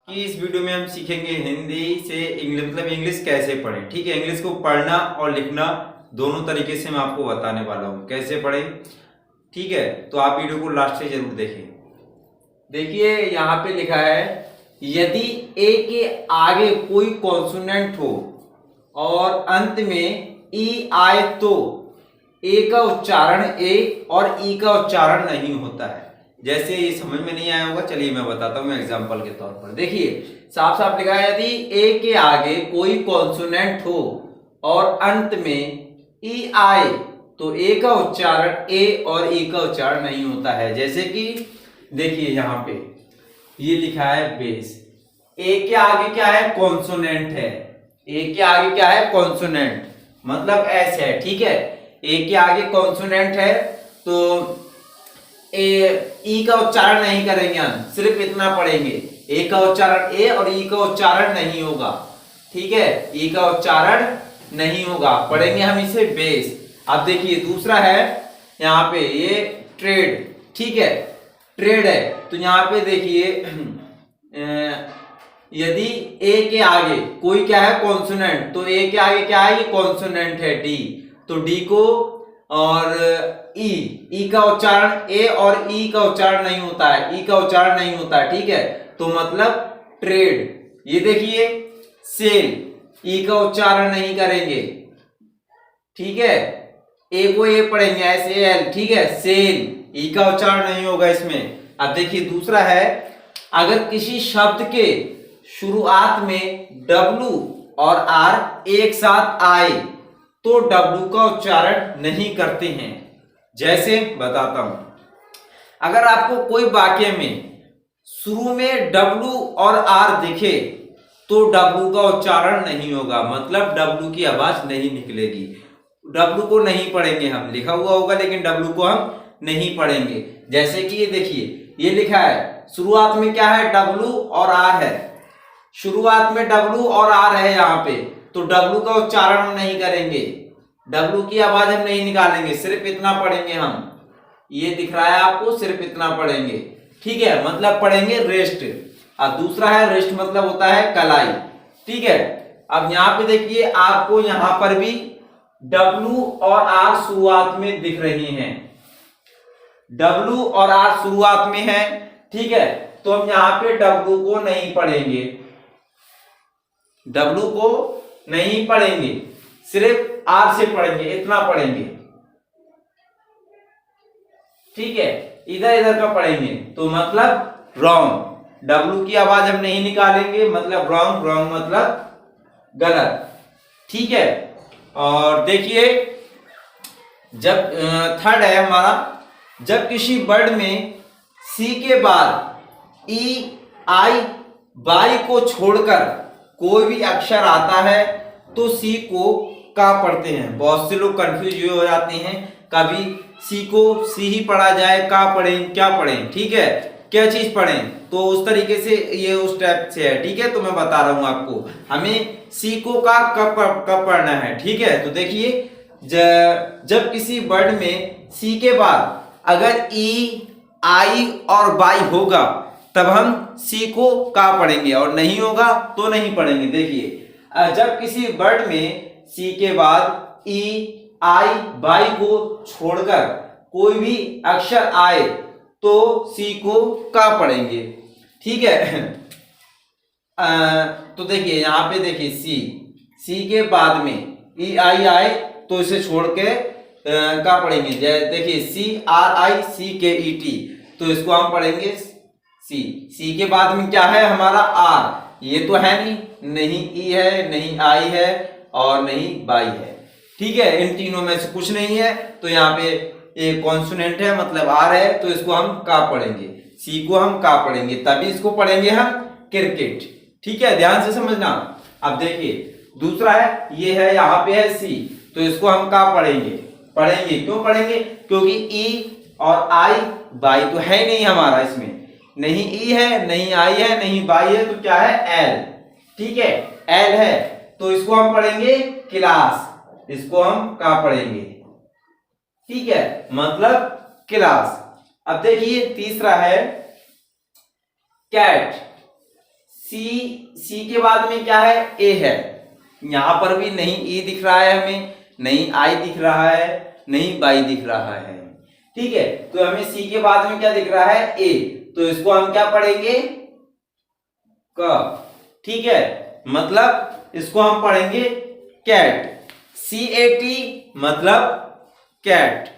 कि इस वीडियो में हम सीखेंगे हिंदी से इंग्लिश मतलब इंग्लिश कैसे पढ़ें। ठीक है, इंग्लिश को पढ़ना और लिखना दोनों तरीके से मैं आपको बताने वाला हूँ कैसे पढ़ें। ठीक है, तो आप वीडियो को लास्ट से जरूर देखें। देखिए यहाँ पे लिखा है, यदि ए के आगे कोई कॉन्सोनेंट हो और अंत में ई आए तो ए का उच्चारण ए और ई का उच्चारण नहीं होता है। जैसे ये समझ में नहीं आया होगा, चलिए मैं बताता हूं एग्जांपल के तौर पर। देखिए साफ साफ लिखा है, यदि ए के आगे कोई कॉन्सोनेंट हो और अंत में ई आए तो ए का उच्चारण ए और ई का उच्चारण नहीं होता है। जैसे कि देखिए यहाँ पे ये लिखा है बेस, ए के आगे क्या है, कॉन्सोनेंट है। ए के आगे क्या है, कॉन्सोनेंट मतलब एस है। ठीक है, ए के आगे कॉन्सोनेंट है तो ई का उच्चारण नहीं करेंगे हम, सिर्फ इतना पढ़ेंगे, ए का उच्चारण ए और ई का उच्चारण नहीं होगा। ठीक है, ई का उच्चारण नहीं होगा, पढ़ेंगे हम इसे बेस। अब देखिए दूसरा है यहाँ पे ये ट्रेड। ठीक है, ट्रेड है तो यहाँ पे देखिए यदि ए के आगे कोई क्या है, कॉन्सोनेंट, तो ए के आगे क्या है, ये कॉन्सोनेंट है डी, तो डी को और ई का उच्चारण ए और ई का उच्चारण नहीं होता है, ई का उच्चारण नहीं होता है। ठीक है, तो मतलब ट्रेड। ये देखिए सेल, ई का उच्चारण नहीं करेंगे। ठीक है, ए को ए पढ़ेंगे एस ए एल। ठीक है, सेल, ई का उच्चारण नहीं होगा इसमें। अब देखिए दूसरा है, अगर किसी शब्द के शुरुआत में डब्लू और आर एक साथ आए तो डब्लू का उच्चारण नहीं करते हैं। जैसे बताता हूं, अगर आपको कोई वाक्य में शुरू में डब्लू और आर दिखे तो डब्लू का उच्चारण नहीं होगा, मतलब डब्लू की आवाज नहीं निकलेगी। डब्लू को नहीं पढ़ेंगे हम, लिखा हुआ होगा लेकिन डब्लू को हम नहीं पढ़ेंगे। जैसे कि ये देखिए ये लिखा है, शुरुआत में क्या है, डब्लू और आर है, शुरुआत में डब्लू और आर है यहाँ पे, तो डब्लू का उच्चारण हम नहीं करेंगे, डब्लू की आवाज हम नहीं निकालेंगे, सिर्फ इतना पढ़ेंगे हम। ये दिख रहा है आपको, सिर्फ इतना पढ़ेंगे। ठीक है, मतलब पढ़ेंगे रेस्ट। और दूसरा है रेस्ट मतलब होता है कलाई। ठीक है, अब यहाँ पे देखिए आपको यहाँ पर भी डब्लू और आर शुरुआत में दिख रही हैं, डब्लू और आर शुरुआत में है। ठीक है, तो हम यहाँ पे डब्लू को नहीं पढ़ेंगे, डब्लू को नहीं पढ़ेंगे, सिर्फ आर से पढ़ेंगे, इतना पढ़ेंगे। ठीक है, इधर इधर का पढ़ेंगे तो मतलब रॉन्ग, डब्लू की आवाज हम नहीं निकालेंगे, मतलब रॉन्ग, रॉन्ग मतलब गलत। ठीक है, और देखिए जब थर्ड है हमारा, जब किसी वर्ड में सी के बाद ई आई बाई को छोड़कर कोई भी अक्षर आता है तो सी को का पढ़ते हैं। बहुत से लोग कंफ्यूज हो जाते हैं, कभी सी को सी ही पढ़ा जाए, का पढ़ें क्या पढ़ें। ठीक है, क्या चीज पढ़ें, तो उस तरीके से ये उस टाइप से है। ठीक है, तो मैं बता रहा हूं आपको, हमें सी को का कब पढ़ना है। ठीक है, तो देखिए जब किसी वर्ड में सी के बाद अगर ई आई और बाई होगा तब हम सी को का पढ़ेंगे, और नहीं होगा तो नहीं पढ़ेंगे। देखिए जब किसी वर्ड में सी के बाद ई आई बाई को छोड़कर कोई भी अक्षर आए तो सी को का पढ़ेंगे। ठीक है, तो देखिए यहाँ पे देखिए सी के बाद में ई आई आए तो इसे छोड़ के का पढ़ेंगे। देखिए सी आर आई सी के ई टी, तो इसको हम पढ़ेंगे सी के बाद में क्या है हमारा आर, ये तो है नहीं ई है, नहीं आई है और नहीं बाई है। ठीक है, इन तीनों में से कुछ नहीं है, तो यहाँ पे एक कॉन्सोनेंट है मतलब आर है, तो इसको हम का पढ़ेंगे, सी को हम का पढ़ेंगे, तभी इसको पढ़ेंगे हम क्रिकेट। ठीक है, ध्यान से समझना। अब देखिए दूसरा है, ये है यहाँ पे है सी, तो इसको हम का पढ़ेंगे, क्यों पढ़ेंगे, क्योंकि ई और आई बाई तो है नहीं हमारा, इसमें नहीं ई है, नहीं आई है, नहीं बाई है, तो क्या है एल। ठीक है, एल है तो इसको हम पढ़ेंगे क्लास, इसको हम का पढ़ेंगे। ठीक है, मतलब क्लास। अब देखिए तीसरा है कैट, सी के बाद में क्या है, ए है। यहां पर भी नहीं ई दिख रहा है हमें, नहीं आई दिख रहा है, नहीं बाई दिख रहा है। ठीक है, तो हमें सी के बाद में क्या दिख रहा है, ए। तो इसको हम क्या पढ़ेंगे, क। ठीक है, मतलब इसको हम पढ़ेंगे कैट, CAT मतलब कैट।